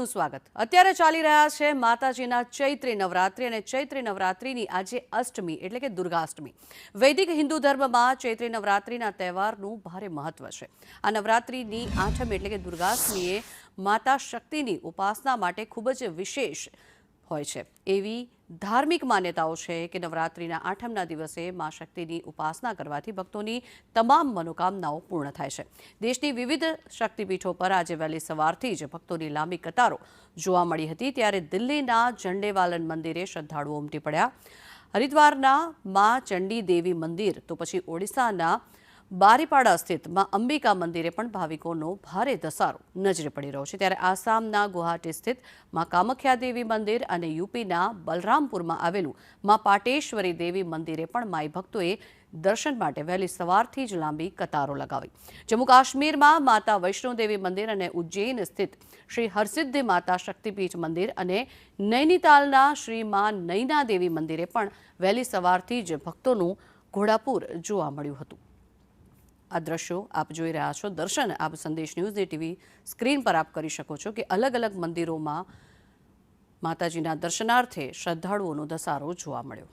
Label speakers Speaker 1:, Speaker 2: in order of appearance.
Speaker 1: આપનું સ્વાગત। અત્યારે ચાલી રહ્યા છે માતાજીના ચૈત્રી નવરાત્રિ અને ચૈત્રી નવરાત્રિની આજે અષ્ટમી એટલે કે દુર્ગાષ્ટમી। વૈદિક હિન્દુ ધર્મમાં ચૈત્રી નવરાત્રિના તહેવારનું ભારે મહત્વ છે। આ નવરાત્રિની આઠમ એટલે કે દુર્ગાષ્ટમીએ માતા શક્તિની ઉપાસના માટે ખૂબ જ વિશેષ હોય છે। એવી ધાર્મિક માન્યતાઓ છે કે નવરાત્રિના આઠમના દિવસે મા શક્તિની ઉપાસના કરવાથી ભક્તોની તમામ મનોકામનાઓ પૂર્ણ થાય છે। દેશની વિવિધ શક્તિપીઠો પર આજે વહેલી સવારથી જ ભક્તોની લાંબી કતારો જોવા મળી હતી। ત્યારે દિલ્હીના ઝંડેવાલન મંદિરે શ્રદ્ધાળુઓ ઉમટી પડ્યા। હરિદ્વારના મા ચંડી દેવી મંદિર તો પછી ઓડિશાના બારીપાડા સ્થિત મા અંબિકા મંદિરે પણ ભાવિકોનો ભારે ધસારો નજરે પડી રહ્યો છે। ત્યારે આસામના ગુવાહાટી સ્થિત મા કામાખ્યા દેવી મંદિર અને યુપીના બલરામપુરમાં આવેલું મા પાટેશ્વરી દેવી મંદિરે પણ માઈ ભક્તોએ દર્શન માટે વહેલી સવારથી જ લાંબી કતારો લગાવી। જમ્મુ કાશ્મીરમાં માતા વૈષ્ણોદેવી મંદિર અને ઉજ્જૈન સ્થિત શ્રી હરસિદ્ધિ માતા શક્તિપીઠ મંદિર અને નૈનીતાલના શ્રી મા નૈના દેવી મંદિરે પણ વહેલી સવારથી જ ભક્તોનું ઘોડાપૂર જોવા મળ્યું હતું। આ દ્રશ્યો આપ જોઈ રહ્યા છો। દર્શન આપ સંદેશ ન્યૂઝની ટીવી સ્ક્રીન પર આપ કરી શકો છો કે અલગ અલગ મંદિરોમાં માતાજીના દર્શનાર્થે શ્રદ્ધાળુઓનો ધસારો જોવા મળ્યો।